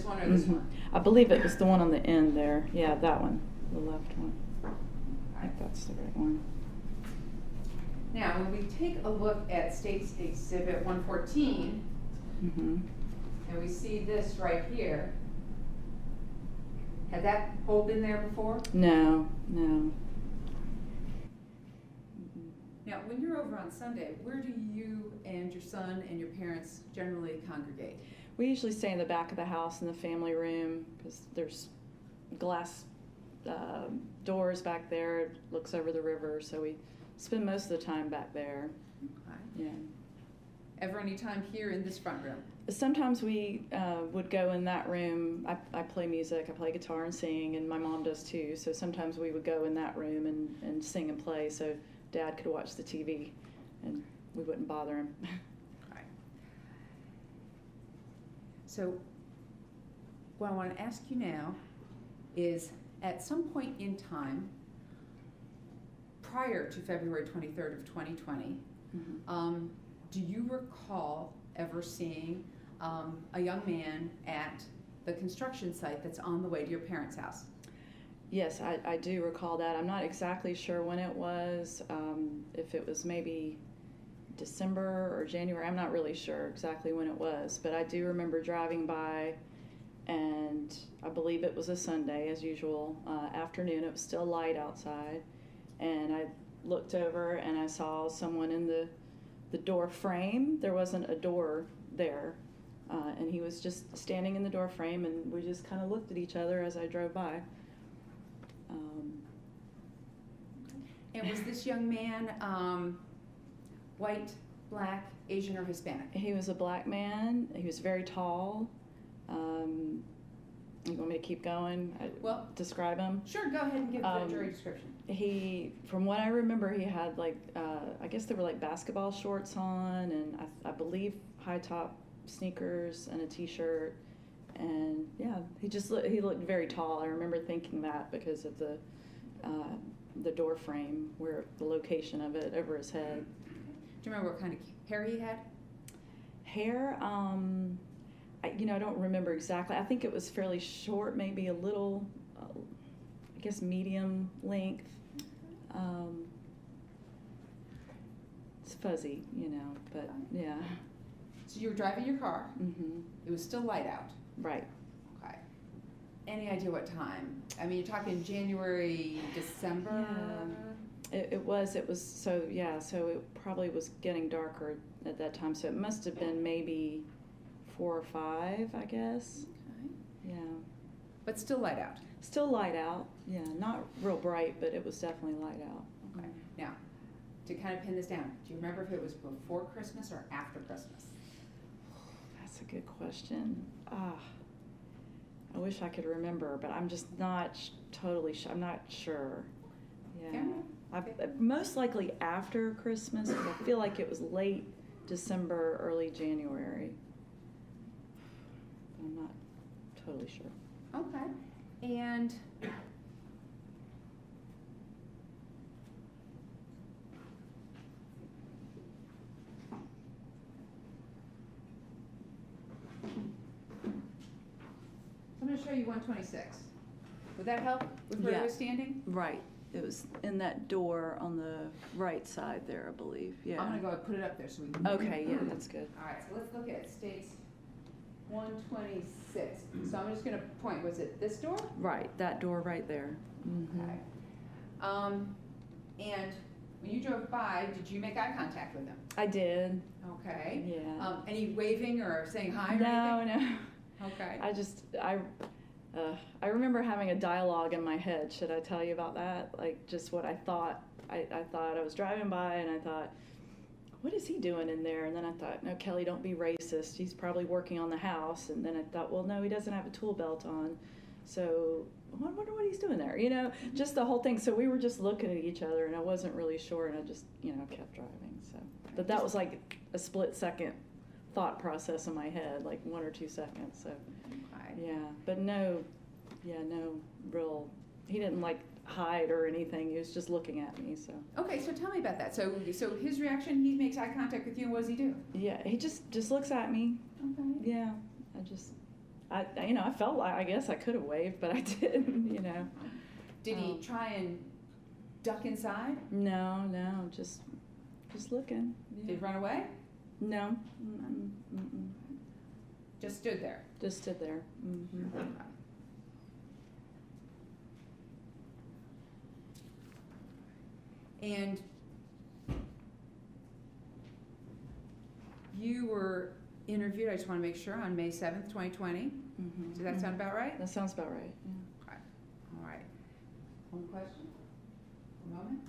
one or this one? I believe it was the one on the end there. Yeah, that one, the left one. I think that's the right one. Now, when we take a look at State's Exhibit 114, and we see this right here, had that hole been there before? No, no. Now, when you're over on Sunday, where do you and your son and your parents generally congregate? We usually stay in the back of the house in the family room because there's glass doors back there. It looks over the river, so we spend most of the time back there. Okay. Yeah. Ever any time here in this front room? Sometimes we would go in that room. I play music, I play guitar and sing, and my mom does too. So sometimes we would go in that room and sing and play so Dad could watch the TV and we wouldn't bother him. Okay. So what I want to ask you now is, at some point in time prior to February 23rd of 2020, do you recall ever seeing a young man at the construction site that's on the way to your parents' house? Yes, I do recall that. I'm not exactly sure when it was, if it was maybe December or January. I'm not really sure exactly when it was, but I do remember driving by, and I believe it was a Sunday, as usual, afternoon. It was still light outside, and I looked over and I saw someone in the door frame. There wasn't a door there, and he was just standing in the door frame, and we just kind of looked at each other as I drove by. And was this young man white, black, Asian, or Hispanic? He was a black man. He was very tall. You want me to keep going? Well, describe him? Sure, go ahead and give the jury description. He, from what I remember, he had like, I guess they were like basketball shorts on, and I believe high top sneakers and a t-shirt. And yeah, he looked very tall. I remember thinking that because of the door frame, where the location of it over his head. Do you remember what kind of hair he had? Hair, I don't remember exactly. I think it was fairly short, maybe a little, I guess medium length. It's fuzzy, but yeah. So you were driving your car. Mm-hmm. It was still light out. Right. Okay. Any idea what time? I mean, you're talking January, December? Yeah. It was, so it probably was getting darker at that time, so it must have been maybe 4 or 5, I guess. Okay. Yeah. But still light out? Still light out, yeah. Not real bright, but it was definitely light out. Okay. Now, to kind of pin this down, do you remember if it was before Christmas or after Christmas? That's a good question. I wish I could remember, but I'm just not totally sure. I'm not sure. Yeah. Okay. Most likely after Christmas, because I feel like it was late December, early January. I'm not totally sure. Okay. And I'm going to show you 126. Would that help with where Yeah. you were standing? Right. It was in that door on the right side there, I believe. Yeah. I'm going to go and put it up there so we can. Okay, yeah, that's good. All right, so let's look at States 126. So I'm just going to point, was it this door? Right, that door right there. Mm-hmm. Okay. And when you drove by, did you make eye contact with him? I did. Okay. Yeah. Any waving or saying hi or No, anything? no. Okay. I remember having a dialogue in my head. Should I tell you about that? Like just what I thought. I thought I was driving by and I thought, what is he doing in there? And then I thought, no, Kelly, don't be racist. He's probably working on the house. And then I thought, well, no, he doesn't have a tool belt on. So I wonder what he's doing there, just the whole thing. So we were just looking at each other and I wasn't really sure and I just, kept driving. So, but that was like a split second thought process in my head, like 1 or 2 seconds. So, yeah, but no real, he didn't like hide or anything. He was just looking at me. So. Okay, so tell me about that. So his reaction, he makes eye contact with you, and what does he do? Yeah, he just looks at me. Okay. Yeah, I felt like, I guess I could have waved, but I didn't, Did he try and duck inside? No, just looking. Yeah. Did he run away? No. Mm-mm. Just stood there. Just stood there. Mm-hmm. And you were interviewed, I just want to make sure, on May 7th, 2020. Mm-hmm. Does that sound about right? That sounds about right. Yeah. All right. One question? A moment?